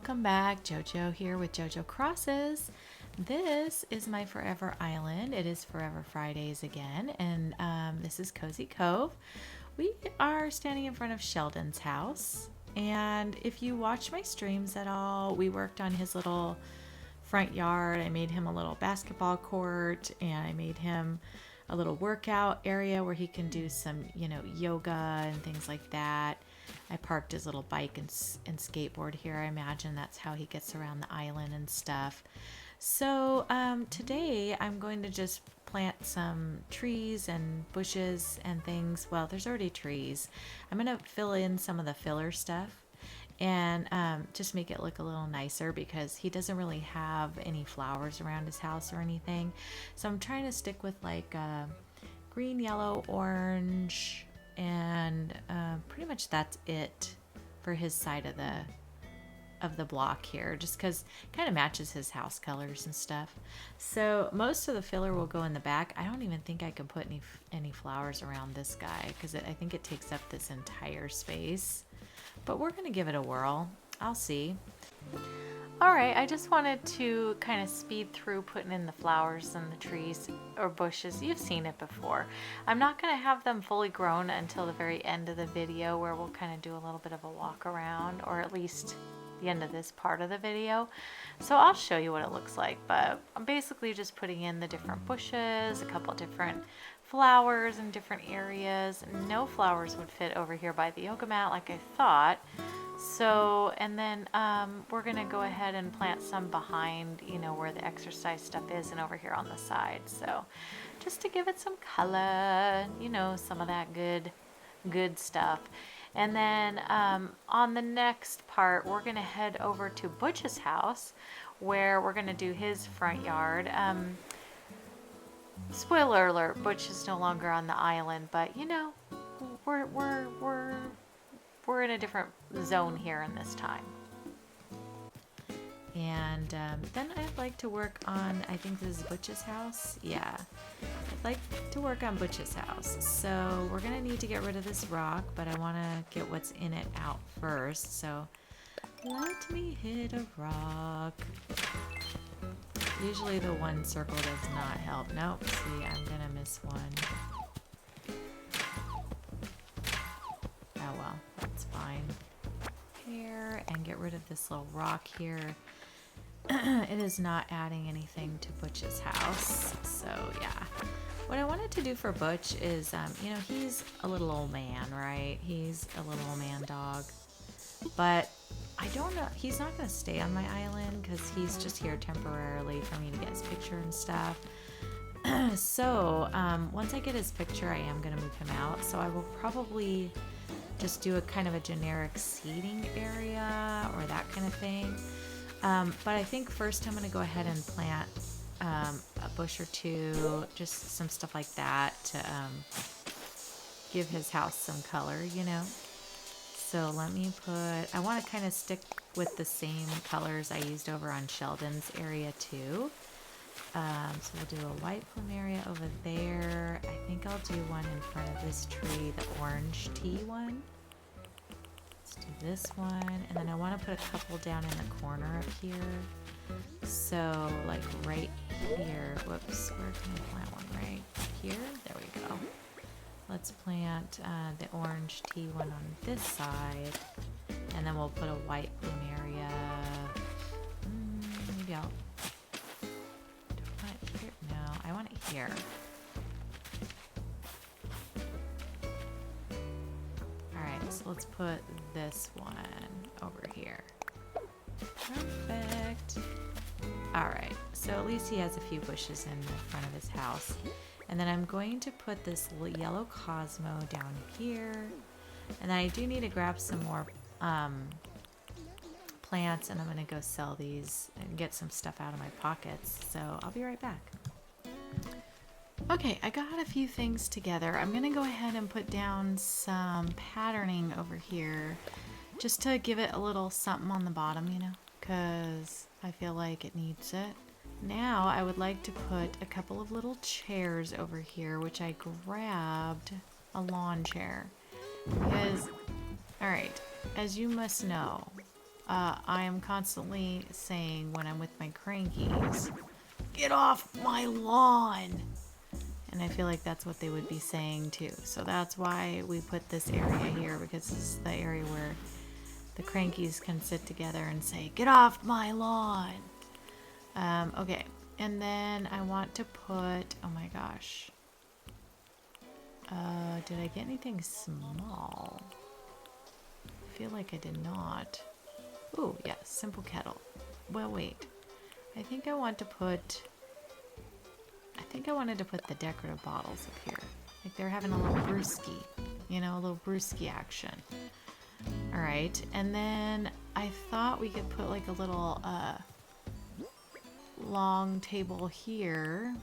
welcome back. JoJo here with JoJo Crosses. This is my forever island. It is Forever Fridays again, and this is Cozy Cove. We are standing in front of Sheldon's house, and if you watch my streams at all, we worked on his little front yard. I made him a little basketball court, and I made him a little workout area where he can do some, yoga and things like that. I parked his little bike and skateboard here. I imagine that's how he gets around the island and stuff. So today I'm going to just plant some trees and bushes and things. Well, there's already trees. I'm going to fill in some of the filler stuff and just make it look a little nicer because he doesn't really have any flowers around his house or anything. So I'm trying to stick with like green, yellow, orange, and pretty much that's it for his side of the block here, just because it kind of matches his house colors and stuff. So most of the filler will go in the back. I don't even think I can put any flowers around this guy because I think it takes up this entire space, but we're gonna give it a whirl. I'll see. Alright, I just wanted to kind of speed through putting in the flowers and the trees or bushes. You've seen it before. I'm not going to have them fully grown until the very end of the video where we'll kind of do a little bit of a walk around, or at least the end of this part of the video. So I'll show you what it looks like, but I'm basically just putting in the different bushes, a couple different flowers in different areas. No flowers would fit over here by the yoga mat like I thought. So, and then we're going to go ahead and plant some behind, where the exercise stuff is and over here on the side. So just to give it some color, some of that good stuff. And then on the next part, we're going to head over to Butch's house where we're going to do his front yard. Spoiler alert, Butch is no longer on the island, but we're in a different zone here in this time. And then I'd like to work on, I think this is Butch's house. Yeah, I'd like to work on Butch's house. So we're gonna need to get rid of this rock, but I wanna get what's in it out first. So let me hit a rock. Usually the one circle does not help. Nope, see, I'm gonna miss one. Oh well, that's fine. Here, and get rid of this little rock here. It is not adding anything to Butch's house. So yeah, what I wanted to do for Butch is, he's a little old man, right? He's a little old man dog. But I don't know, he's not going to stay on my island because he's just here temporarily for me to get his picture and stuff. So once I get his picture, I am going to move him out. So I will probably just do a kind of a generic seating area or that kind of thing. But I think first I'm going to go ahead and plant a bush or two, just some stuff like that to give his house some color, So let me I want to kind of stick with the same colors I used over on Sheldon's area too. So we'll do a white plumeria over there. I think I'll do one in front of this tree, the orange tea one. Let's do this one. And then I want to put a couple down in the corner up here. So like right here. Whoops, where can I plant one? Right here? There we go. Let's plant the orange tea one on this side. And then we'll put a white plumeria. Maybe I'll... Here? No, I want it here. Alright, so let's put this one over here. Perfect. Alright, so at least he has a few bushes in the front of his house. And then I'm going to put this yellow Cosmo down here. And then I do need to grab some more plants, and I'm going to go sell these and get some stuff out of my pockets. So I'll be right back. Okay, I got a few things together. I'm going to go ahead and put down some patterning over here just to give it a little something on the bottom, because I feel like it needs it. Now I would like to put a couple of little chairs over here, which I grabbed a lawn chair because, all right, as you must know, I am constantly saying when I'm with my crankies, get off my lawn. And I feel like that's what they would be saying too. So that's why we put this area here, because this is the area where the crankies can sit together and say, get off my lawn. Okay, and then I want to put, oh my gosh. Did I get anything small? I feel like I did not. Ooh, yes, simple kettle. Well, wait. I think I wanted to put the decorative bottles up here. Like they're having a little brewski, you know, a little brewski action. All right, and then I thought we could put like a little long table here.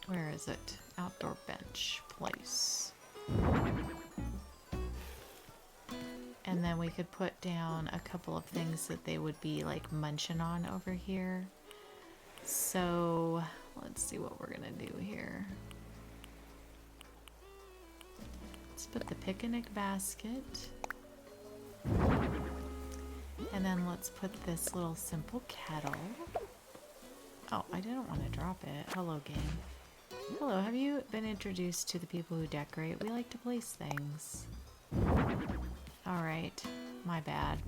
Where is it? Outdoor bench place. And then we could put down a couple of things that they would be like munching on over here. So let's see what we're gonna do here. Let's put the picnic basket. And then let's put this little simple kettle. Oh, I didn't want to drop it. Hello, game. Hello, have you been introduced to the people who decorate? We like to place things. Alright, my bad.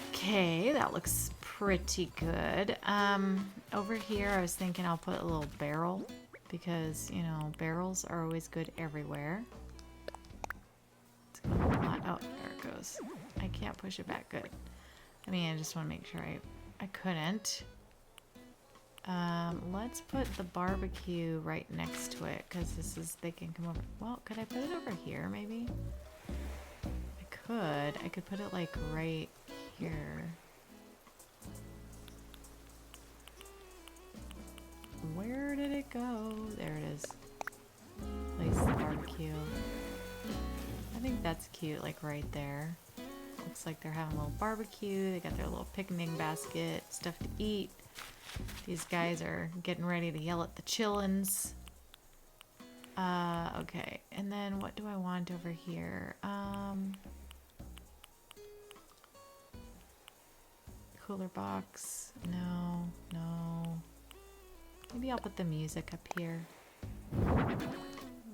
Okay, that looks pretty good. Over here I was thinking I'll put a little barrel because, you know, barrels are always good everywhere. It's gonna oh, there it goes. I can't push it back good. I mean, I just want to make sure I couldn't. Let's put the barbecue right next to it because this is, they can come over. Well, could I put it over here maybe? I could put it like right here. Where did it go? There it is. Place the barbecue. I think that's cute, like right there. Looks like they're having a little barbecue. They got their little picnic basket, stuff to eat. These guys are getting ready to yell at the chillins. Okay, and then what do I want over here? Cooler box. No. Maybe I'll put the music up here.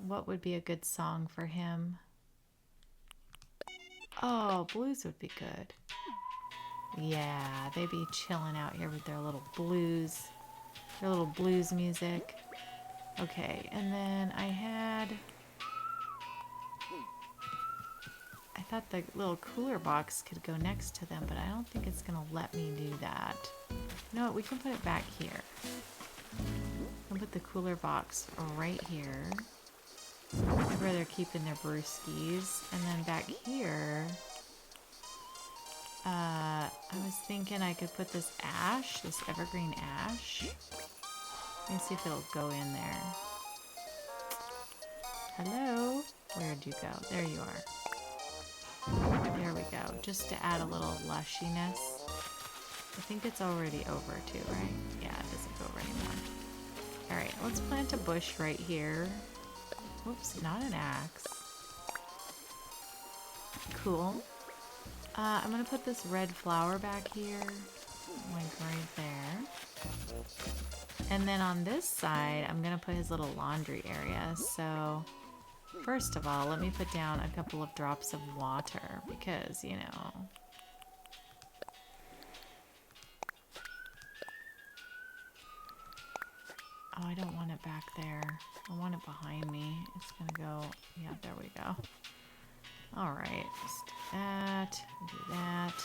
What would be a good song for him? Oh, blues would be good. Yeah, they'd be chilling out here with their little blues music. Okay, and then I thought the little cooler box could go next to them, but I don't think it's gonna let me do that. No, we can put it back here. I'll put the cooler box right here. Where they're keeping their brewskis. And then back here, I was thinking I could put this ash, this evergreen ash. Let me see if it'll go in there. Hello? Where'd you go? There you are. There we go. Just to add a little lushiness. I think it's already over too, right? Yeah, it doesn't go over anymore. Alright, let's plant a bush right here. Whoops, not an axe. Cool. I'm gonna put this red flower back here. Like right there. And then on this side, I'm gonna put his little laundry area. So, first of all, let me put down a couple of drops of water because, you know. Oh, I don't want it back there. I want it behind me. It's gonna go, yeah, there we go. All right, just do that, do that.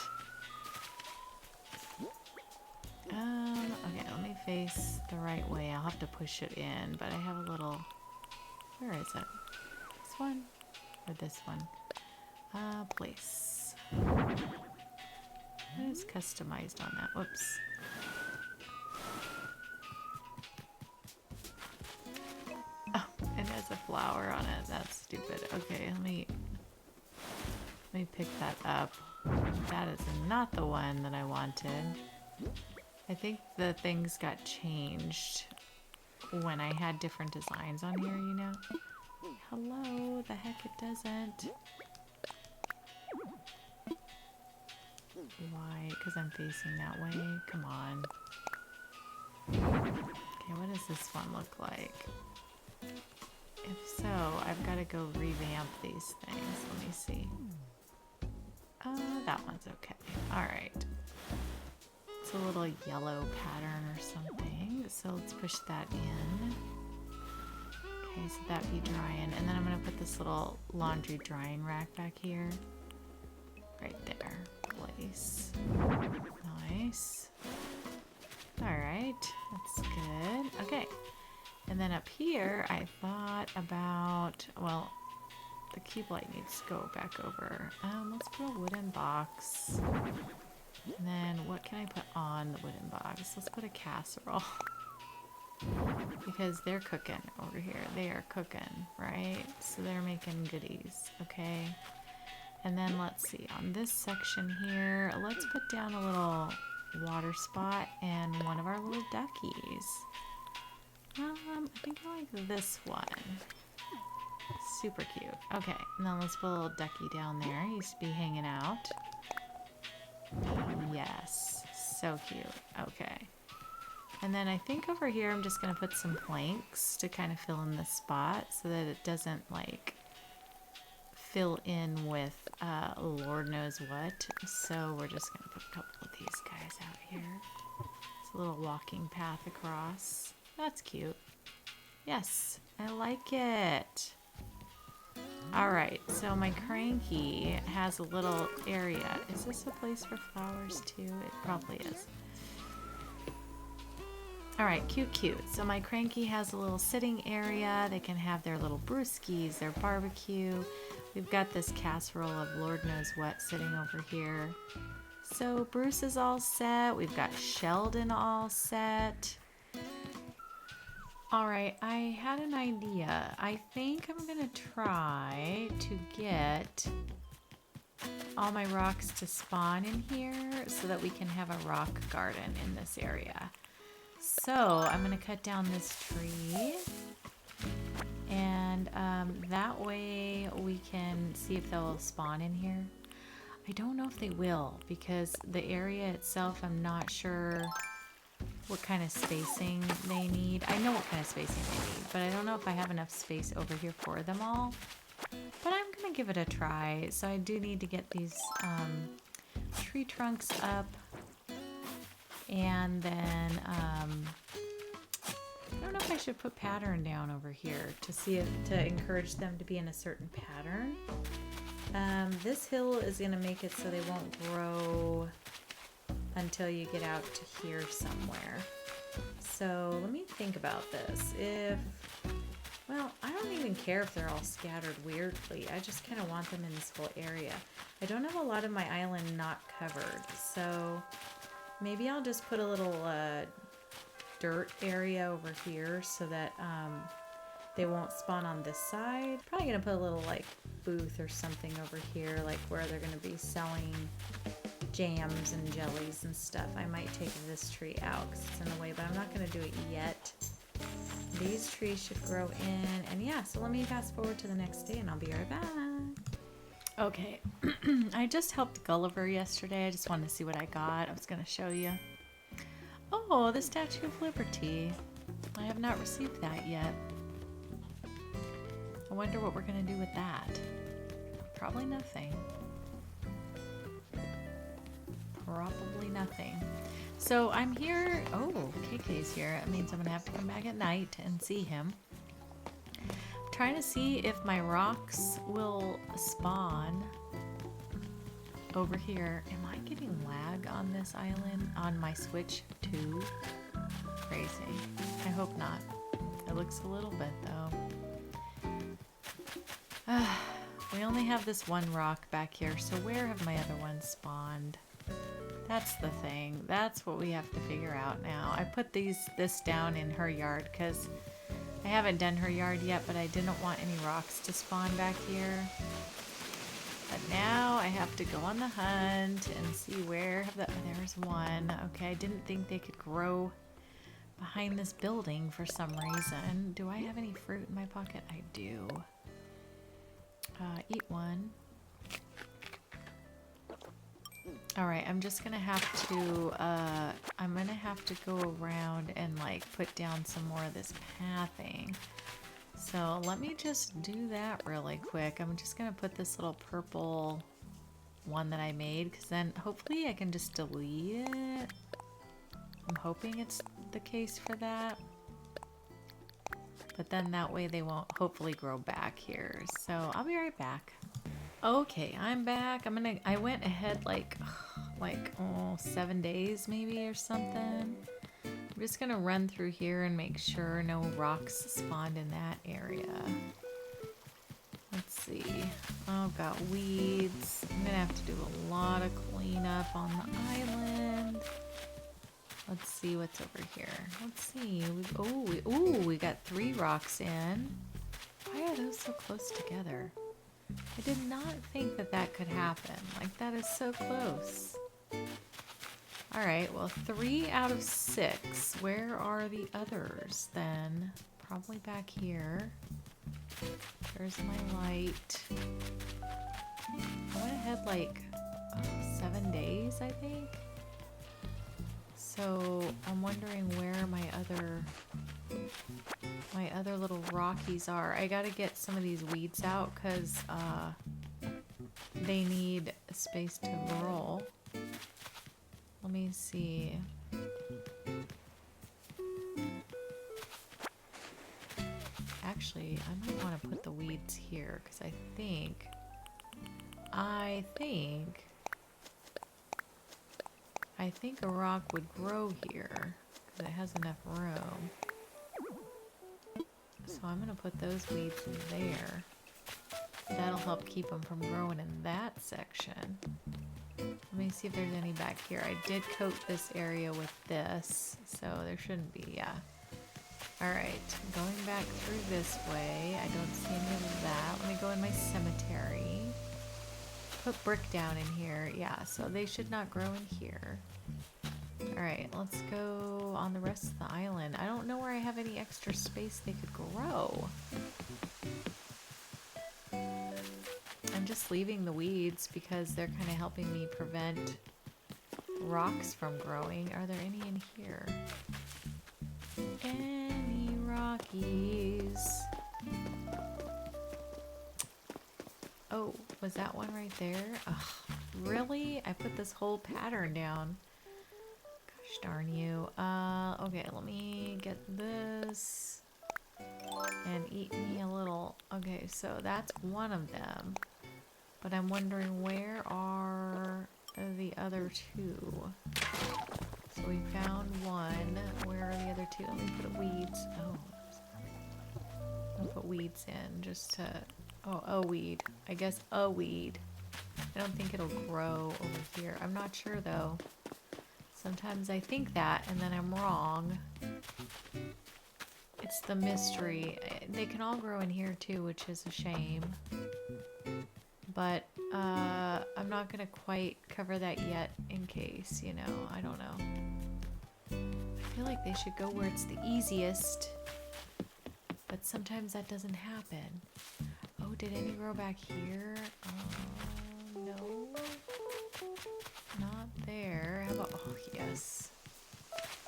Okay, let me face the right way. I'll have to push it in, but I have a little, where is it? This one or this one? Place. What is customized on that? Whoops. Oh, it has a flower on it. That's stupid. Okay, let me pick that up. That is not the one that I wanted. I think the things got changed when I had different designs on here, you know? Hello, the heck it doesn't. Why? Because I'm facing that way? Come on. Okay, what does this one look like? If so, I've got to go revamp these things. Let me see. That one's okay. Alright. It's a little yellow pattern or something. So let's push that in. Okay, so that be drying. And then I'm going to put this little laundry drying rack back here. Right there. Place. Nice. Alright, that's good. Okay. And then up here, I thought about, well, the cube light needs to go back over. Let's put a wooden box. And then what can I put on the wooden box? Let's put a casserole. Because they're cooking over here. They are cooking, right? So they're making goodies, okay? And then let's see, on this section here, let's put down a little water spot and one of our little duckies. I think I like this one. Super cute. Okay, and then let's put a little ducky down there. He used to be hanging out. Yes, so cute. Okay. And then I think over here I'm just going to put some planks to kind of fill in this spot so that it doesn't like fill in with Lord knows what. So we're just going to put a couple of these guys out here. It's a little walking path across. That's cute. Yes, I like it. Alright, so my cranky has a little area. Is this a place for flowers too? It probably is. Alright, cute, cute. So my cranky has a little sitting area. They can have their little brewskis, their barbecue. We've got this casserole of Lord knows what sitting over here. So Bruce is all set. We've got Sheldon all set. Alright, I had an idea. I think I'm going to try to get all my rocks to spawn in here so that we can have a rock garden in this area. So I'm going to cut down this tree and that way we can see if they'll spawn in here. I don't know if they will because the area itself, I'm not sure what kind of spacing they need. I know what kind of spacing they need, but I don't know if I have enough space over here for them all. But I'm going to give it a try. So I do need to get these tree trunks up. And then, I don't know if I should put pattern down over here to see if, to encourage them to be in a certain pattern. This hill is going to make it so they won't grow until you get out to here somewhere. So let me think about this. Well, I don't even care if they're all scattered weirdly. I just kind of want them in this whole area. I don't have a lot of my island not covered, so maybe I'll just put a little dirt area over here so that they won't spawn on this side. Probably gonna put a little like booth or something over here, like where they're gonna be selling jams and jellies and stuff. I might take this tree out because it's in the way, but I'm not going to do it yet. These trees should grow in, and yeah, so let me fast forward to the next day and I'll be right back. Okay, I just helped Gulliver yesterday. I just wanted to see what I got. I was going to show you. Oh, the Statue of Liberty. I have not received that yet. I wonder what we're going to do with that. Probably nothing. Probably nothing. So I'm here. Oh, KK's here. It means I'm gonna have to come back at night and see him. I'm trying to see if my rocks will spawn over here. Am I getting lag on this island on my Switch too? Crazy. I hope not. It looks a little bit though. We only have this one rock back here, so where have my other ones spawned? That's the thing. That's what we have to figure out now. I put this down in her yard because I haven't done her yard yet, but I didn't want any rocks to spawn back here. But now I have to go on the hunt and see where there's one. Okay, I didn't think they could grow behind this building for some reason. Do I have any fruit in my pocket? I do. Eat one. All right, I'm just gonna have to, I'm gonna have to go around and like put down some more of this pathing. So let me just do that really quick. I'm just gonna put this little purple one that I made, because then hopefully I can just delete it. I'm hoping it's the case for that. But then that way they won't hopefully grow back here. So I'll be right back. Okay, I'm back. I went ahead like 7 days maybe or something. I'm just gonna run through here and make sure no rocks spawned in that area. Let's see. Oh, got weeds. I'm gonna have to do a lot of cleanup on the island. Let's see what's over here. Let's see. We got 3 rocks in. Why are those so close together? I did not think that that could happen. Like, that is so close. Alright, well, 3 out of 6. Where are the others then? Probably back here. There's my light. I went ahead like 7 days, I think. So I'm wondering where my other little rockies are. I gotta get some of these weeds out because they need space to grow. Let me see. Actually, I might want to put the weeds here because I think a rock would grow here because it has enough room. So I'm going to put those weeds in there. That'll help keep them from growing in that section. Let me see if there's any back here. I did coat this area with this, so there shouldn't be, yeah. Alright, going back through this way. I don't see any of that. Let me go in my cemetery. Put brick down in here. Yeah, so they should not grow in here. Alright, let's go on the rest of the island. I don't know where I have any extra space they could grow. I'm just leaving the weeds because they're kind of helping me prevent rocks from growing. Are there any in here? Any rockies? Oh, was that one right there? Ugh, really? I put this whole pattern down. Gosh darn you. Okay, let me get this and eat me a little. Okay, so that's one of them. But I'm wondering where are the other 2? So we found one. Where are the other 2? Let me put weeds. Oh, I'll put weeds in just to. Oh, a weed. I guess a weed. I don't think it'll grow over here. I'm not sure though. Sometimes I think that and then I'm wrong. It's the mystery. They can all grow in here too, which is a shame. But I'm not gonna quite cover that yet in case, you know, I don't know. I feel like they should go where it's the easiest, but sometimes that doesn't happen. Oh, did any grow back here? No. Not there. How about, oh yes.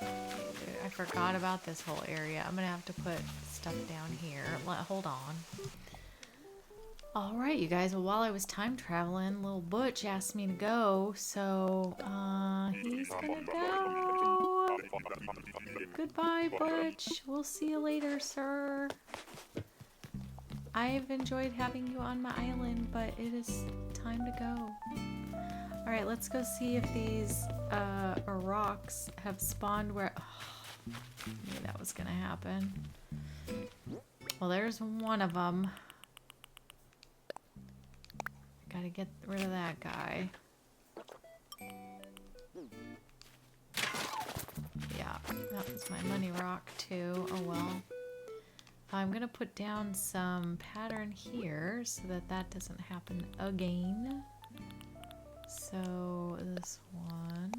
I forgot about this whole area. I'm gonna have to put stuff down here. Hold on. Alright, you guys, well, while I was time traveling, little Butch asked me to go, so, he's gonna go. Goodbye, Butch. We'll see you later, sir. I've enjoyed having you on my island, but it is time to go. Alright, let's go see if these, rocks have spawned where, oh, I knew that was gonna happen. Well, there's one of them. Gotta get rid of that guy. Yeah, that was my money rock too. Oh well. I'm gonna put down some pattern here so that that doesn't happen again. So this one.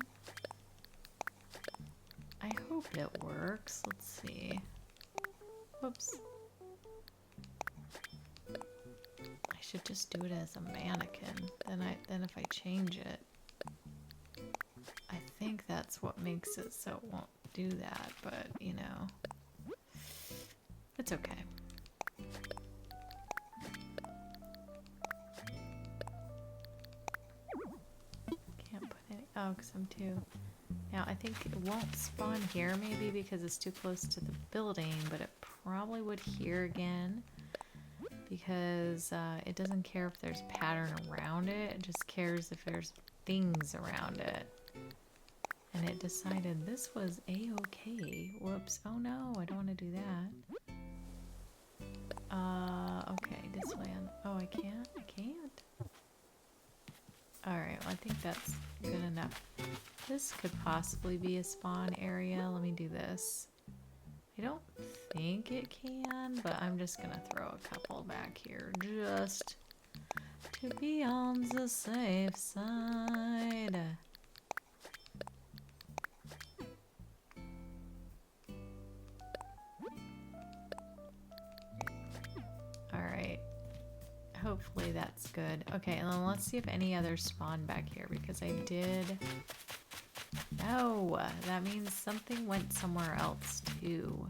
I hope it works. Let's see. Whoops. I should just do it as a mannequin. Then if I change it. think that's what makes it so it won't do that, but you know, it's okay. Can't put any, oh, because I'm too. Now I think it won't spawn here maybe because it's too close to the building, but it probably would here again because it doesn't care if there's pattern around it, it just cares if there's things around it. And it decided this was a-okay. Whoops. Oh no, I don't want to do that. Okay, display on. Oh, I can't? I can't? Alright, well, I think that's good enough. This could possibly be a spawn area. Let me do this. I don't think it can, but I'm just gonna throw a couple back here just to be on the safe side. Alright. Hopefully that's good. Okay, and then let's see if any others spawn back here because I did... No! That means something went somewhere else too.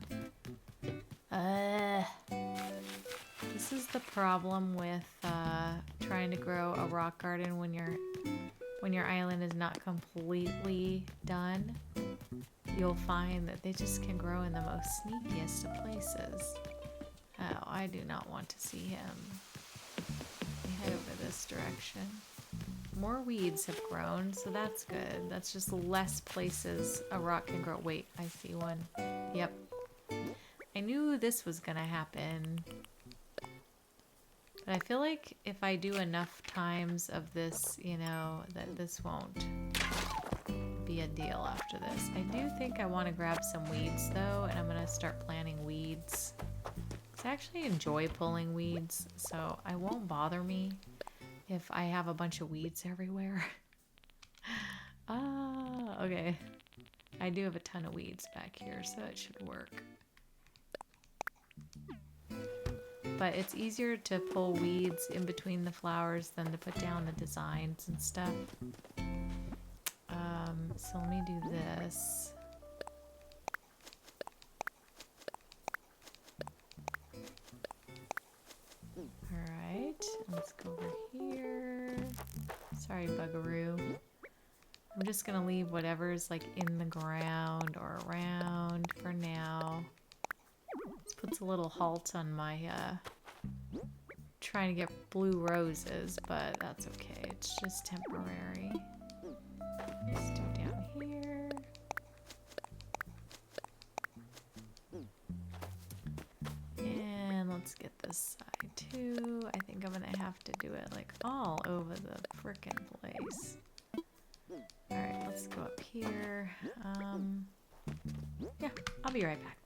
This is the problem with trying to grow a rock garden when your island is not completely done. You'll find that they just can grow in the most sneakiest of places. Oh, I do not want to see him. Head over this direction. More weeds have grown, so that's good. That's just less places a rock can grow. Wait, I see one. Yep. I knew this was gonna happen. But I feel like if I do enough times of this, you know, that this won't be a deal after this. I do think I want to grab some weeds though, and I'm gonna start planting weeds. I actually enjoy pulling weeds, so it won't bother me if I have a bunch of weeds everywhere. Okay. I do have a ton of weeds back here, so it should work. But it's easier to pull weeds in between the flowers than to put down the designs and stuff. So let me do this. Alright, let's go over here. Sorry, Bugaroo. I'm just gonna leave whatever's like in the ground or around for now. This puts a little halt on my trying to get blue roses, but that's okay. It's just temporary. Let's do down here. And let's get this side too. I think I'm gonna have to do it like all over the frickin' place. Alright, let's go up here. Yeah, I'll be right back.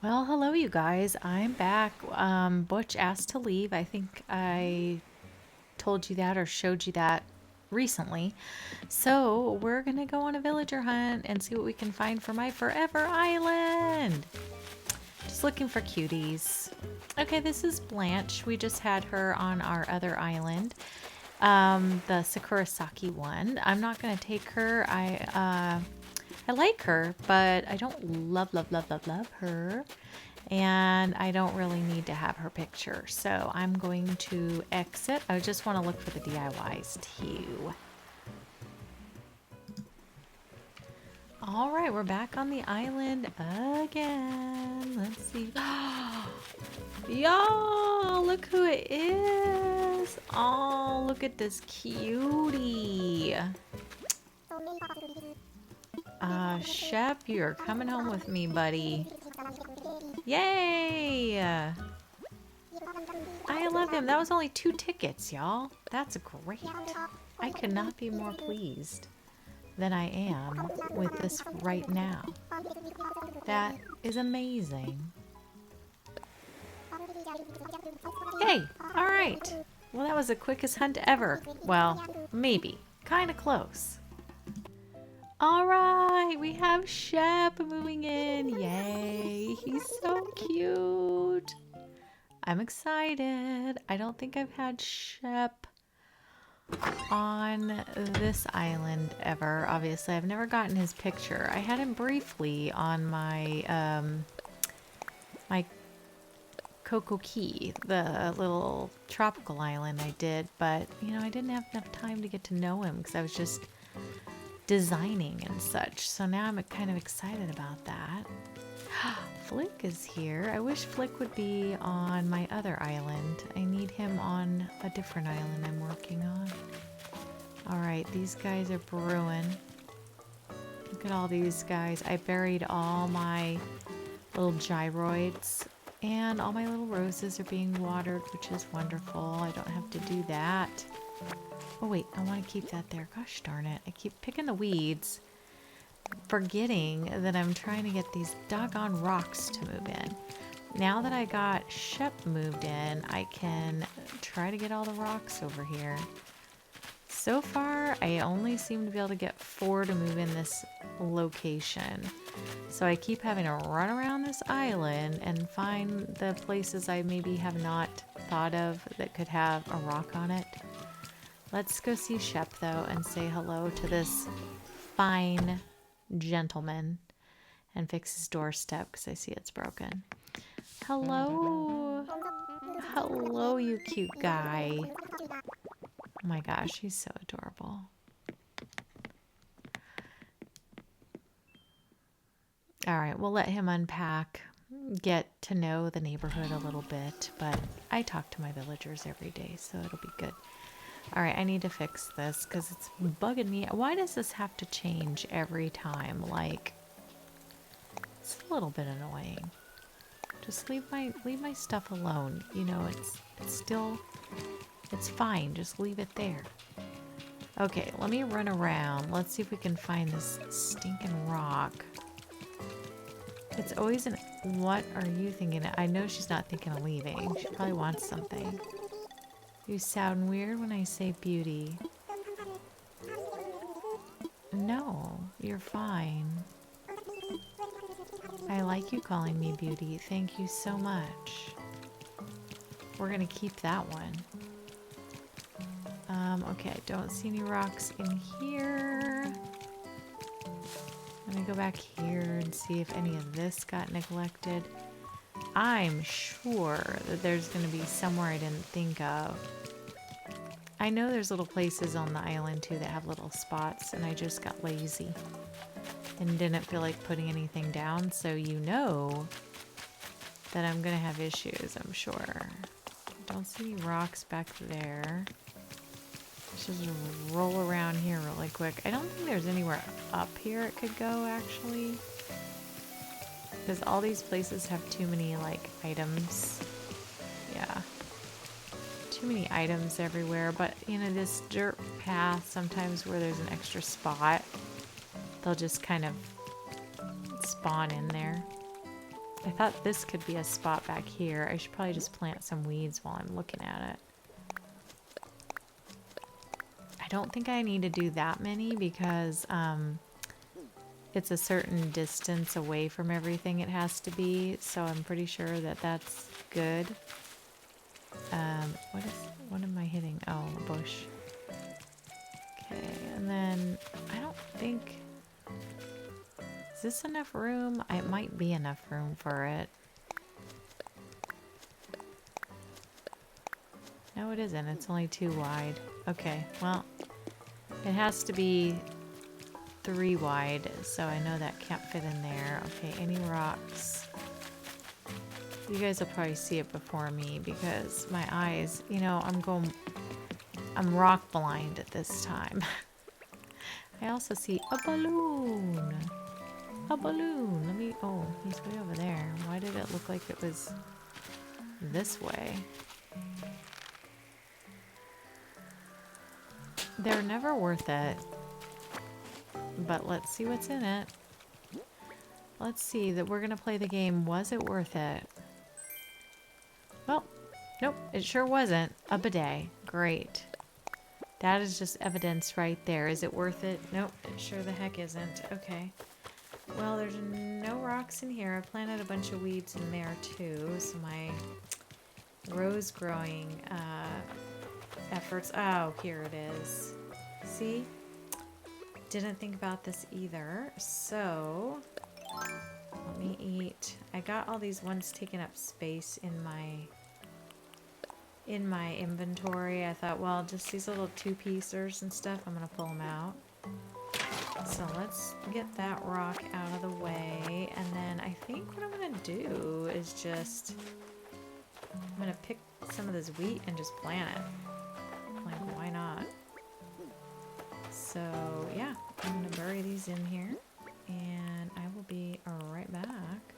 Well, hello you guys. I'm back. Butch asked to leave. I think I told you that or showed you that recently. So we're gonna go on a villager hunt and see what we can find for my forever island. Just looking for cuties. Okay, this is Blanche. We just had her on our other island, the Sakurasaki one. I'm not gonna take her. I like her, but I don't love her. And I don't really need to have her picture. So I'm going to exit. I just want to look for the DIYs too. All right, we're back on the island again. Let's see. Y'all, look who it is. Oh, look at this cutie. Shep, you're coming home with me, buddy. Yay! I love him. That was only 2 tickets, y'all. That's great. I could not be more pleased than I am with this right now. That is amazing. Yay! Alright. Well, that was the quickest hunt ever. Well, maybe. Kinda close. Alright, we have Shep moving in. Yay, he's so cute. I'm excited. I don't think I've had Shep on this island ever. Obviously, I've never gotten his picture. I had him briefly on my my Coco Key, the little tropical island I did, but you know, I didn't have enough time to get to know him because I was just designing and such. So now I'm kind of excited about that. Flick is here. I wish Flick would be on my other island. I need him on a different island I'm working on. Alright, these guys are brewing. Look at all these guys. I buried all my little gyroids and all my little roses are being watered, which is wonderful. I don't have to do that. Oh wait, I want to keep that there. Gosh darn it. I keep picking the weeds, forgetting that I'm trying to get these doggone rocks to move in. Now that I got Shep moved in, I can try to get all the rocks over here. So far, I only seem to be able to get 4 to move in this location. So I keep having to run around this island and find the places I maybe have not thought of that could have a rock on it. Let's go see Shep, though, and say hello to this fine gentleman and fix his doorstep because I see it's broken. Hello. Hello, you cute guy. Oh my gosh, he's so adorable. All right, we'll let him unpack, get to know the neighborhood a little bit, but I talk to my villagers every day, so it'll be good. All right, I need to fix this because it's bugging me. Why does this have to change every time? Like, it's a little bit annoying. Just leave my stuff alone. You know, it's fine. Just leave it there. Okay, let me run around. Let's see if we can find this stinking rock. It's always an, what are you thinking? I know she's not thinking of leaving. She probably wants something. You sound weird when I say beauty. No, you're fine. I like you calling me beauty. Thank you so much. We're gonna keep that one. Okay, I don't see any rocks in here. Let me go back here and see if any of this got neglected. I'm sure that there's going to be somewhere I didn't think of. I know there's little places on the island too that have little spots, and I just got lazy and didn't feel like putting anything down, so you know that I'm going to have issues, I'm sure. Don't see any rocks back there. Let's just roll around here really quick. I don't think there's anywhere up here it could go, actually. Because all these places have too many, like, items. Yeah. Too many items everywhere. But, you know, this dirt path, sometimes where there's an extra spot, they'll just kind of spawn in there. I thought this could be a spot back here. I should probably just plant some weeds while I'm looking at it. I don't think I need to do that many because it's a certain distance away from everything it has to be, so I'm pretty sure that that's good. What am I hitting? Oh, a bush. Okay, and then I don't think, is this enough room? It might be enough room for it. No, it isn't. It's only 2 wide. Okay, well, it has to be 3 wide, so I know that can't fit in there. Okay, any rocks? You guys will probably see it before me because my eyes, you know, I'm rock blind at this time. I also see a balloon. A balloon. Let me, oh, he's way over there. Why did it look like it was this way? They're never worth it. But let's see what's in it. Let's see that we're going to play the game. Was it worth it? Well, nope, it sure wasn't. A bidet. Great. That is just evidence right there. Is it worth it? Nope, it sure the heck isn't. Okay. Well, there's no rocks in here. I planted a bunch of weeds in there too. So my rose growing efforts. Oh, here it is. See? Didn't think about this either. So, let me eat. I got all these ones taking up space in my inventory. I thought, well, just these little two-piecers and stuff, I'm going to pull them out. So let's get that rock out of the way. And then I think what I'm going to do is just, I'm going to pick some of this wheat and just plant it. Like, why not? So, yeah, I'm going to bury these in here. And I will be right back.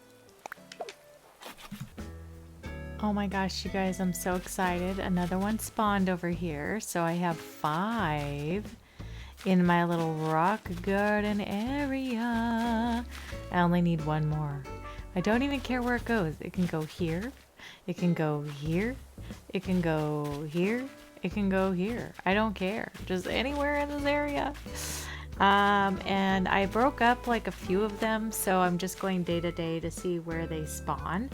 Oh my gosh, you guys, I'm so excited. Another one spawned over here. So I have 5 in my little rock garden area. I only need 1 more. I don't even care where it goes. It can go here. It can go here. It can go here. It can go here. I don't care. Just anywhere in this area. And I broke up like a few of them. So I'm just going day to day to see where they spawn.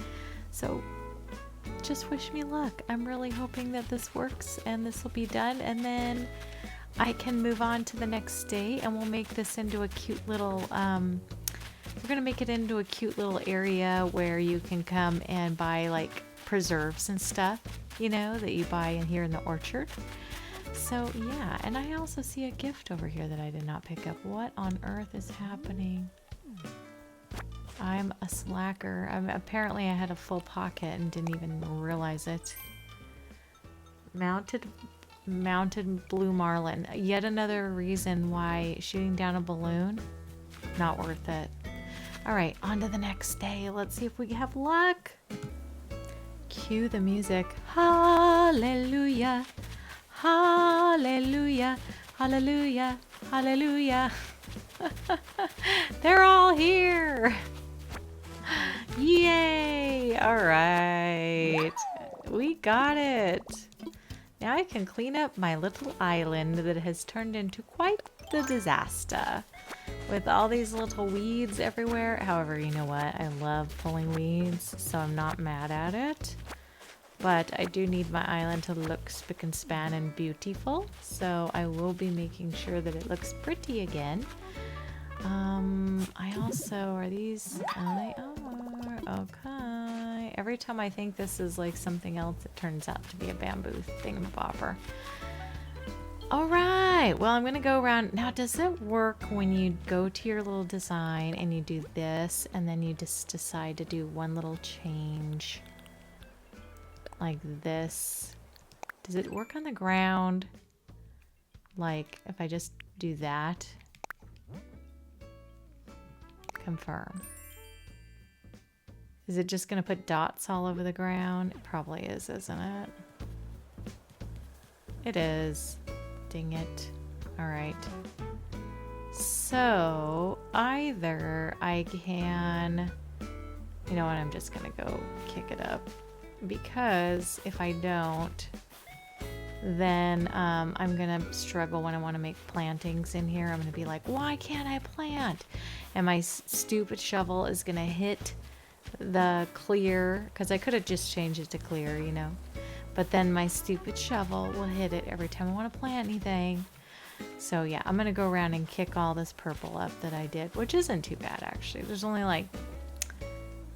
So just wish me luck. I'm really hoping that this works and this will be done, and then I can move on to the next day, and we'll make this into a cute little we're gonna make it into a cute little area where you can come and buy like preserves and stuff, you know, that you buy in here in the orchard. So yeah, and I also see a gift over here that I did not pick up. What on earth is happening? I'm a slacker. Apparently I had a full pocket and didn't even realize it. Mounted blue marlin. Yet another reason why shooting down a balloon, not worth it. All right, on to the next day. Let's see if we have luck. Cue the music. Hallelujah. Hallelujah. Hallelujah. Hallelujah. They're all here. Yay! All right. We got it. Now I can clean up my little island that has turned into quite the disaster with all these little weeds everywhere. However, you know what? I love pulling weeds, so I'm not mad at it. But I do need my island to look spick and span and beautiful, so I will be making sure that it looks pretty again. I also, are these, they are, okay. Every time I think this is like something else, it turns out to be a bamboo thingamabobber. All right, well, I'm gonna go around. Now, does it work when you go to your little design and you do this, and then you just decide to do one little change like this? Does it work on the ground? Like, if I just do that? Confirm. Is it just gonna put dots all over the ground? It probably is, isn't it? It is. Dang it. All right. So either I can, you know what, I'm just gonna go kick it up, because if I don't, then I'm gonna struggle when I want to make plantings in here. I'm gonna be like, why can't I plant? And my stupid shovel is gonna hit the clear, because I could have just changed it to clear, you know, but then my stupid shovel will hit it every time I want to plant anything. So yeah, I'm gonna go around and kick all this purple up that I did, which isn't too bad actually. There's only like,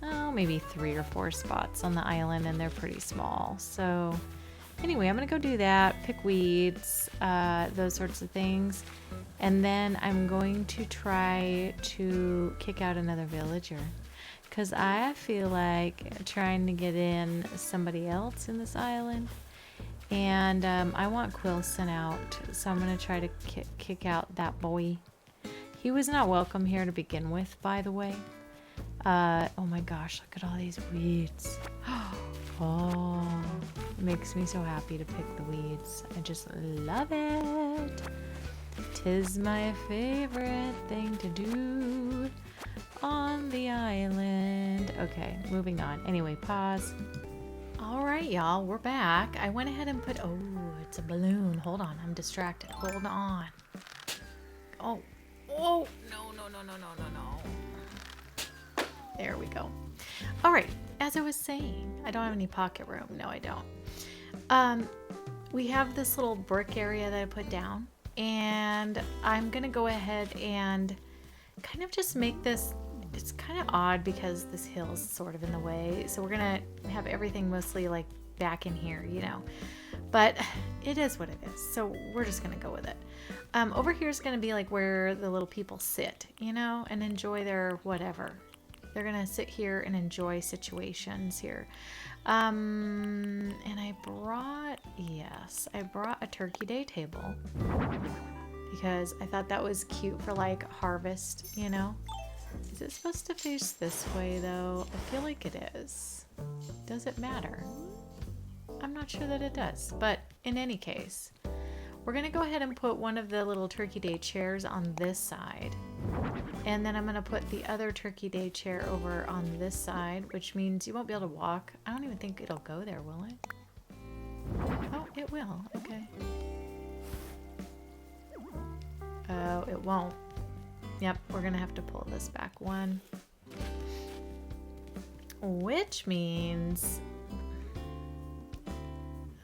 oh, maybe 3 or 4 spots on the island, and they're pretty small. So anyway, I'm gonna go do that, pick weeds, those sorts of things, and then I'm going to try to kick out another villager, because I feel like trying to get in somebody else in this island, and I want Quilson out, so I'm gonna try to kick out that boy. He was not welcome here to begin with, by the way. Oh my gosh, look at all these weeds. Oh, it makes me so happy to pick the weeds. I just love it. 'Tis my favorite thing to do on the island. Okay, moving on. Anyway, pause. All right, y'all, we're back. I went ahead and put, oh, it's a balloon. Hold on, I'm distracted. Hold on. Oh, no. There we go. All right, as I was saying, I don't have any pocket room. No, I don't. we have this little brick area that I put down, and I'm gonna go ahead and kind of just make this, it's kind of odd because this hill is sort of in the way, so we're gonna have everything mostly like back in here, you know, but it is what it is, so we're just gonna go with it. Over here is gonna be like where the little people sit, you know, and enjoy their whatever. They're gonna sit here and enjoy situations here. And I brought a turkey day table because I thought that was cute for like harvest, you know. Is it supposed to face this way though? I feel like it is. Does it matter? I'm not sure that it does, but in any case, we're gonna go ahead and put one of the little turkey day chairs on this side. And then I'm gonna put the other turkey day chair over on this side, which means you won't be able to walk. I don't even think it'll go there, will it? Oh, it will, okay. Oh, it won't. Yep, we're gonna have to pull this back one. Which means,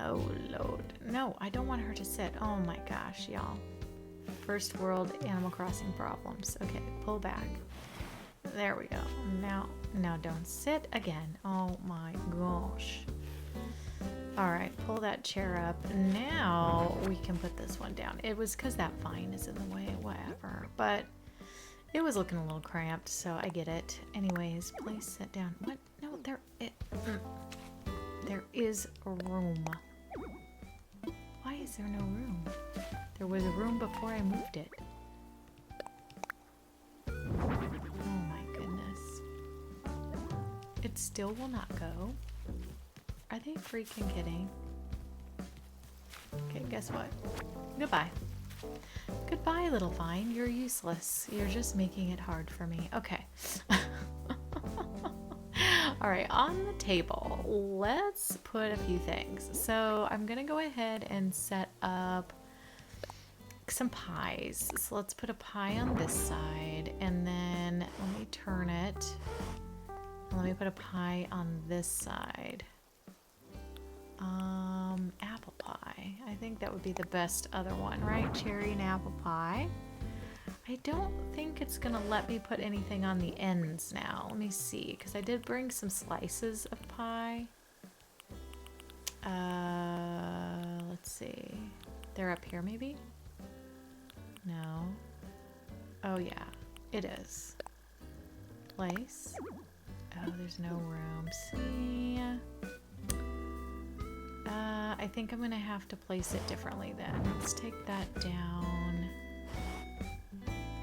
oh Lord. No, I don't want her to sit. Oh my gosh, y'all. First world Animal Crossing problems. Okay, pull back. There we go. Now don't sit again. Oh my gosh. All right, pull that chair up. Now we can put this one down. It was because that vine is in the way, whatever. But it was looking a little cramped, so I get it. Anyways, please sit down. What? No, there is a room. Why is there no room? There was a room before I moved it. Oh my goodness. It still will not go. Are they freaking kidding? Okay, guess what? Goodbye. Goodbye, little vine. You're useless. You're just making it hard for me. Okay. All right, on the table, let's put a few things. So I'm gonna go ahead and set up some pies. So let's put a pie on this side, and then let me turn it. Let me put a pie on this side. Apple pie. I think that would be the best other one, right? Cherry and apple pie. I don't think it's gonna let me put anything on the ends now. Let me see, because I did bring some slices of pie. Let's see. They're up here maybe? No. Oh yeah, it is. Place. Oh, there's no room. See? I think I'm gonna have to place it differently then. Let's take that down.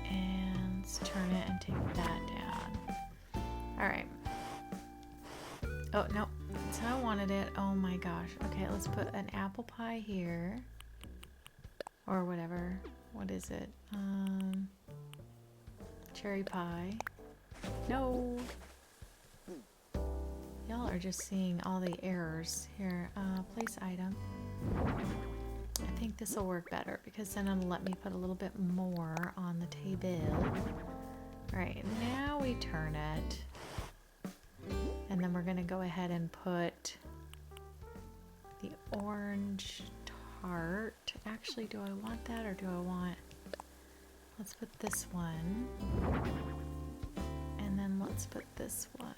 And let's turn it and take that down. Alright. Oh, no. That's how I wanted it. Oh my gosh. Okay, let's put an apple pie here. Or whatever. What is it? Cherry pie. No! Y'all are just seeing all the errors here. Place item. I think this will work better because then it'll let me put a little bit more on the table. Alright, now we turn it. And then we're going to go ahead and put the orange tart. Actually, do I want that or do I want... Let's put this one. And then let's put this one.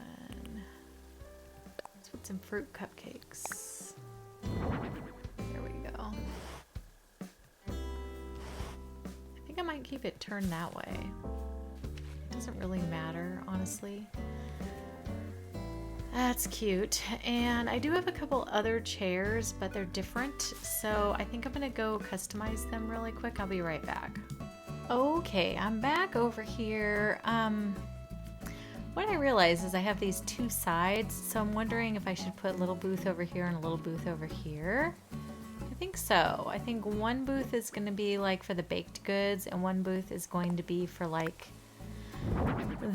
Let's put some fruit cupcakes. There we go. I think I might keep it turned that way. It doesn't really matter, honestly. That's cute. And I do have a couple other chairs, but they're different. So I think I'm gonna go customize them really quick. I'll be right back. Okay, I'm back over here. What I realized is I have these two sides, so I'm wondering if I should put a little booth over here and a little booth over here. I think so. I think one booth is going to be like for the baked goods, and one booth is going to be for like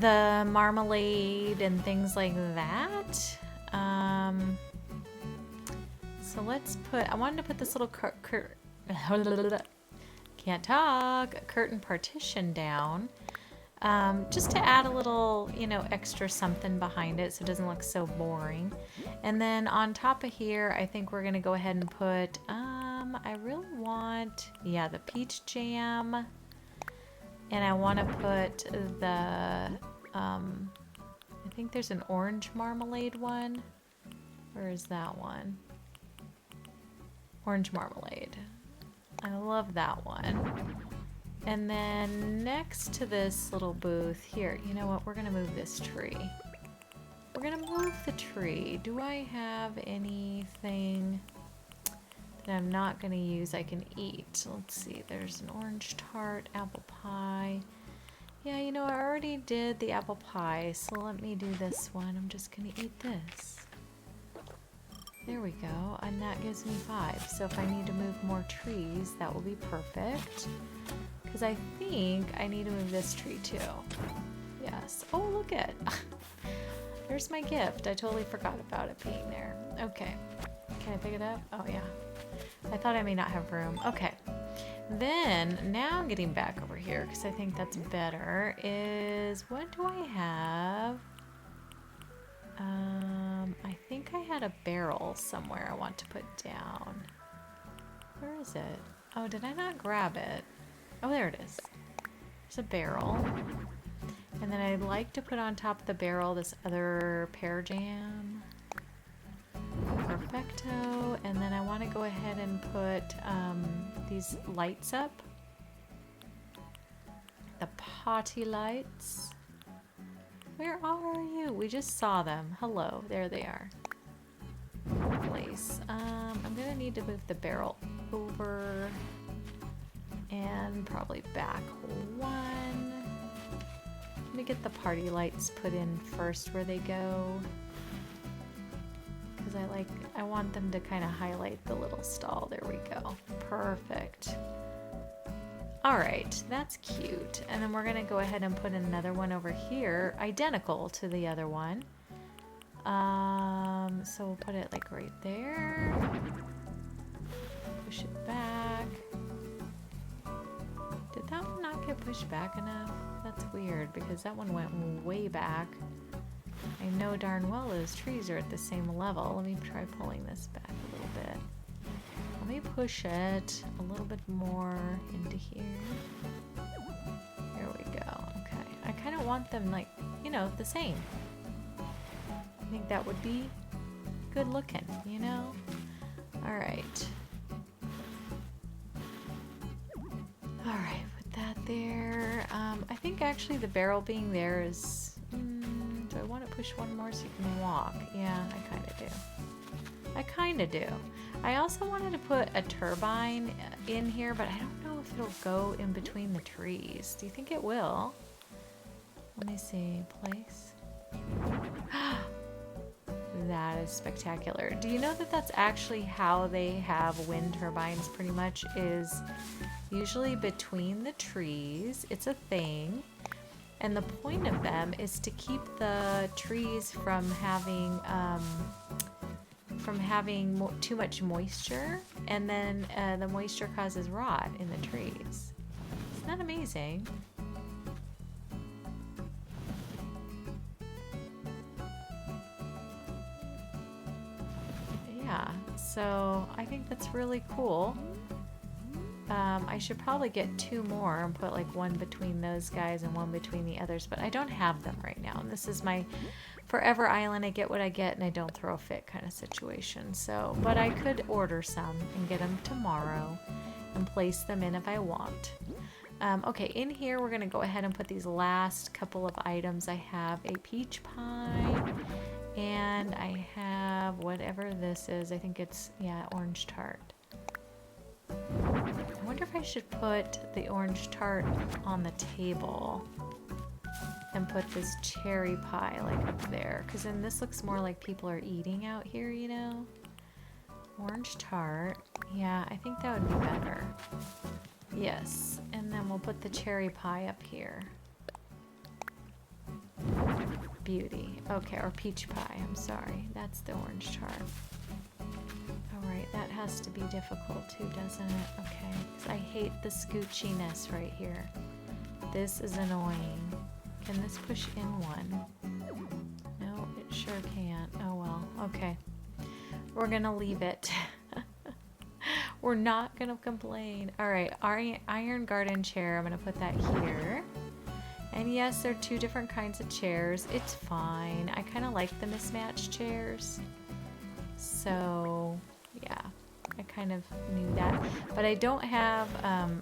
the marmalade and things like that. So let's put, I wanted to put this little can't talk, curtain partition down. Just to add a little, you know, extra something behind it so it doesn't look so boring. And then on top of here, I think we're going to go ahead and put, I really want, yeah, the peach jam. And I want to put the, I think there's an orange marmalade one. Where is that one? Orange marmalade. I love that one. And then next to this little booth here, you know what? We're going to move this tree. We're going to move the tree. Do I have anything that I'm not going to use I can eat? Let's see. There's an orange tart, apple pie. Yeah, you know, I already did the apple pie, so let me do this one. I'm just going to eat this. There we go, and that gives me 5. So if I need to move more trees, that will be perfect. Because I think I need to move this tree too. Yes. Oh, look at. There's my gift. I totally forgot about it being there. Okay. Can I pick it up? Oh, yeah. I thought I may not have room. Okay. Then, now I'm getting back over here because I think that's better, is what do I have? I think I had a barrel somewhere I want to put down. Where is it? Oh, did I not grab it? Oh, there it is. There's a barrel. And then I'd like to put on top of the barrel this other pear jam. Perfecto. And then I want to go ahead and put these lights up. The potty lights. Where are you? We just saw them. Hello. There they are. Place. I'm going to need to move the barrel over and probably back 1. Let me get the party lights put in first where they go. Because I want them to kind of highlight the little stall. There we go. Perfect. All right, that's cute. And then we're gonna go ahead and put another one over here, identical to the other one. So we'll put it like right there. Push it back. Did that one not get pushed back enough? That's weird because that one went way back. I know darn well those trees are at the same level. Let me try pulling this back a little bit. Let me push it a little bit more into here. There we go. Okay. I kind of want them like, you know, the same. I think that would be good looking, you know? All right. All right, put that there. I think actually the barrel being there is... do I want to push one more so you can walk? Yeah, I kind of do. I kind of do. I also wanted to put a turbine in here, but I don't know if it'll go in between the trees. Do you think it will? Let me see. Place. That is spectacular. Do you know that that's actually how they have wind turbines pretty much, is usually between the trees. It's a thing. And the point of them is to keep the trees from having too much moisture, and then the moisture causes rot in the trees. Isn't that amazing? Yeah, so I think that's really cool. I should probably get 2 more and put like one between those guys and one between the others, but I don't have them right now. And this is my forever island. I get what I get and I don't throw a fit kind of situation. So, but I could order some and get them tomorrow and place them in if I want. Okay, in here we're gonna go ahead and put these last couple of items. I have a peach pie and I have whatever this is. I think it's, yeah, orange tart. I wonder if I should put the orange tart on the table and put this cherry pie like up there, because then this looks more like people are eating out here, you know? Orange tart. Yeah, I think that would be better. Yes, and then we'll put the cherry pie up here. Beauty. Okay, or peach pie, I'm sorry. That's the orange tart. Alright, that has to be difficult too, doesn't it? Okay, 'cause I hate the scoochiness right here. This is annoying. Can this push in one? No, it sure can't. Oh well, okay. We're gonna leave it. We're not gonna complain. All right, our iron garden chair, I'm gonna put that here. And yes, there are 2 different kinds of chairs. It's fine. I kind of like the mismatched chairs. So, yeah, I kind of knew that. But I don't have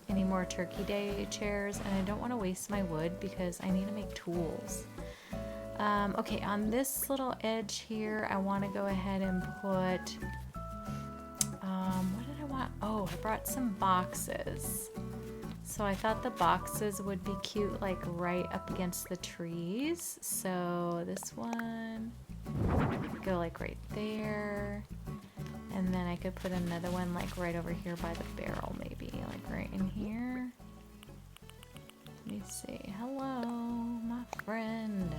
any more Turkey Day chairs, and I don't want to waste my wood because I need to make tools. Okay, on this little edge here, I want to go ahead and put, what did I want? Oh, I brought some boxes. So I thought the boxes would be cute, like right up against the trees. So this one, go like right there. And then I could put another one like right over here by the barrel, maybe like right in here. Let me see. Hello, my friend.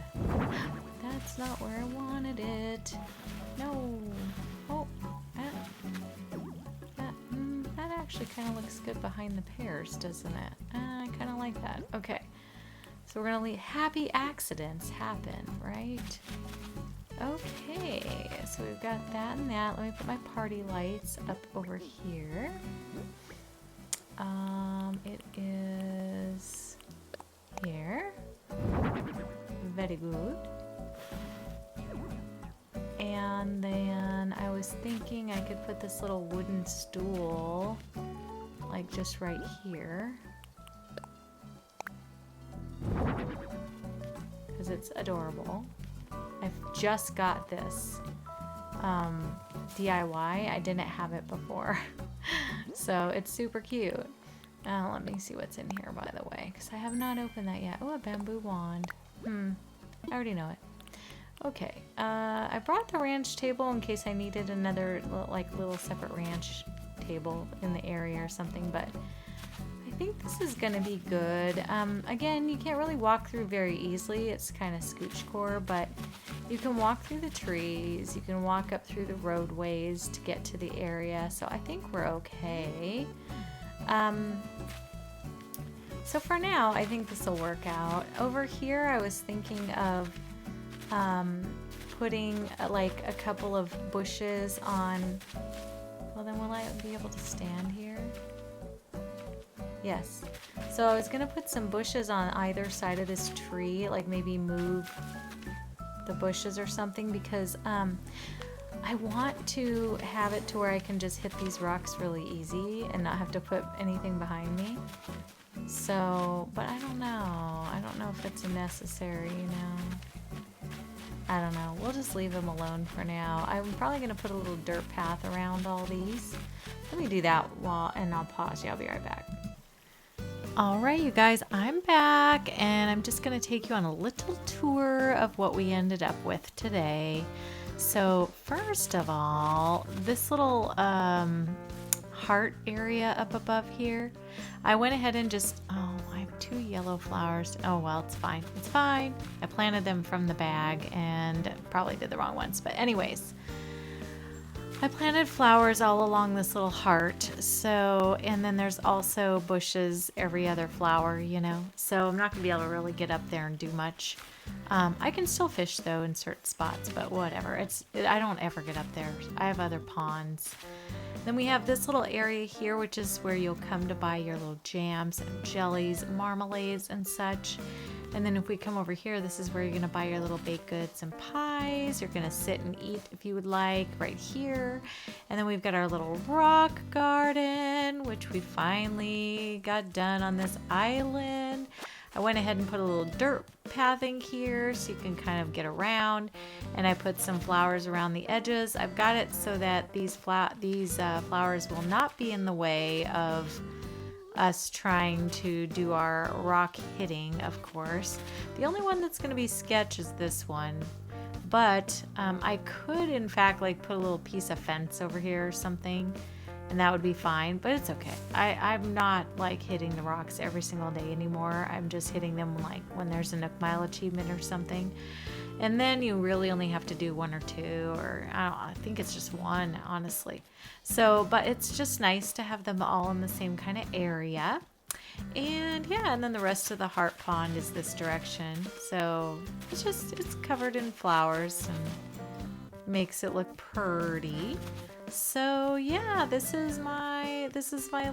That's not where I wanted it. No. Oh, that actually kind of looks good behind the pears, doesn't it? I kind of like that. Okay. So we're going to let happy accidents happen, right? Okay. So we've got that and that. Let me put my party lights up over here. It is here. Very good. And then I was thinking I could put this little wooden stool like just right here because it's adorable. I've just got this DIY. I didn't have it before. So it's super cute. Let me see what's in here, by the way, because I have not opened that yet. Oh, a bamboo wand. I already know it. Okay, I brought the ranch table in case I needed another little separate ranch table in the area or something, but I think this is gonna be good. Again, you can't really walk through very easily. It's kind of scooch core, but you can walk through the trees. You can walk up through the roadways to get to the area, so I think we're okay. So for now, I think this will work out. Over here, I was thinking of putting like a couple of bushes on. Well, then will I be able to stand here? Yes. So I was gonna put some bushes on either side of this tree, like maybe move the bushes or something, because I want to have it to where I can just hit these rocks really easy and not have to put anything behind me. So, but I don't know. I don't know if it's necessary, you know. I don't know. We'll just leave them alone for now. I'm probably going to put a little dirt path around all these. Let me do that and I'll pause you. I'll be right back. All right, you guys, I'm back and I'm just going to take you on a little tour of what we ended up with today. So first of all, this little heart area up above here, I went ahead and just, oh, I have 2 yellow flowers. Oh, well, it's fine. It's fine. I planted them from the bag and probably did the wrong ones. But anyways, I planted flowers all along this little heart. So, and then there's also bushes every other flower, you know. So I'm not going to be able to really get up there and do much. I can still fish though in certain spots, but whatever. I don't ever get up there. I have other ponds. Then we have this little area here, which is where you'll come to buy your little jams and jellies, marmalades and such. And then if we come over here, this is where you're going to buy your little baked goods and pies. You're going to sit and eat if you would like right here. And then we've got our little rock garden, which we finally got done on this island. I went ahead and put a little dirt pathing here so you can kind of get around, and I put some flowers around the edges. I've got it so that these flowers will not be in the way of us trying to do our rock hitting, of course. The only one that's going to be sketch is this one, but I could in fact like put a little piece of fence over here or something, and that would be fine, but it's okay. I'm not like hitting the rocks every single day anymore. I'm just hitting them like when there's a Nook Mile achievement or something. And then you really only have to do 1 or 2, or I think it's just 1, honestly. So, but it's just nice to have them all in the same kind of area. And yeah, and then the rest of the heart pond is this direction. So it's covered in flowers and makes it look pretty. So yeah, this is my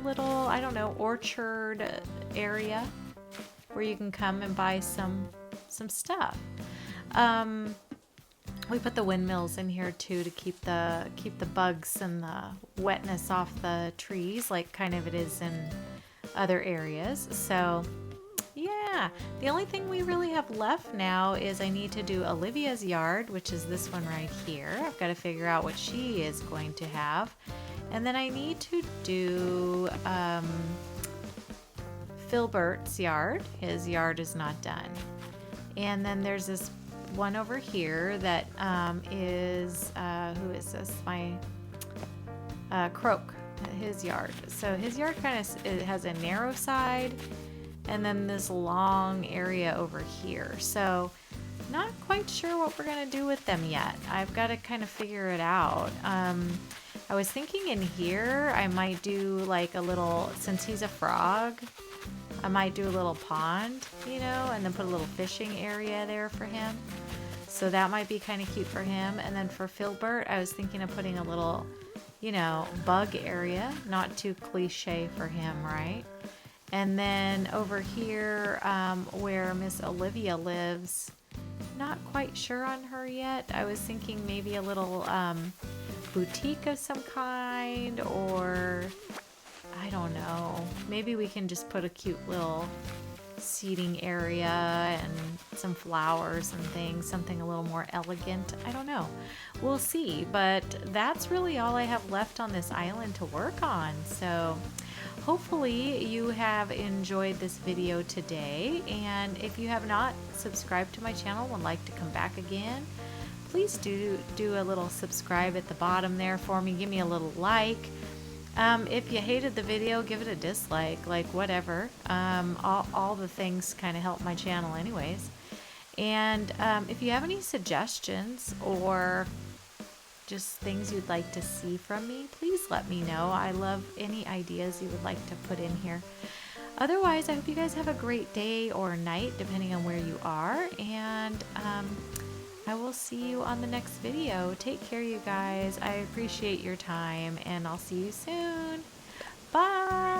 little, I don't know, orchard area where you can come and buy some stuff. Um, we put the windmills in here too to keep the bugs and the wetness off the trees, like kind of it is in other areas. So yeah, the only thing we really have left now is I need to do Olivia's yard, which is this one right here. I've got to figure out what she is going to have. And then I need to do Philbert's yard. His yard is not done. And then there's this one over here that is, who is this? My Croak, his yard. So his yard kind of it has a narrow side and then this long area over here. So not quite sure what we're gonna do with them yet. I've got to kind of figure it out. I was thinking in here I might do like a little, since he's a frog, I might do a little pond, you know, and then put a little fishing area there for him. So that might be kind of cute for him. And then for Philbert, I was thinking of putting a little, you know, bug area, not too cliche for him, right? And then over here, where Miss Olivia lives, not quite sure on her yet. I was thinking maybe a little boutique of some kind, or I don't know. Maybe we can just put a cute little seating area and some flowers and things, something a little more elegant. I don't know. We'll see. But that's really all I have left on this island to work on. So hopefully you have enjoyed this video today. And if you have not subscribed to my channel and would like to come back again, please do a little subscribe at the bottom there for me. Give me a little like. If you hated the video, give it a dislike, like whatever. All the things kind of help my channel anyways. And if you have any suggestions or just things you'd like to see from me, please let me know. I love any ideas you would like to put in here. Otherwise, I hope you guys have a great day or night, depending on where you are. And I will see you on the next video. Take care, you guys. I appreciate your time, and I'll see you soon. Bye.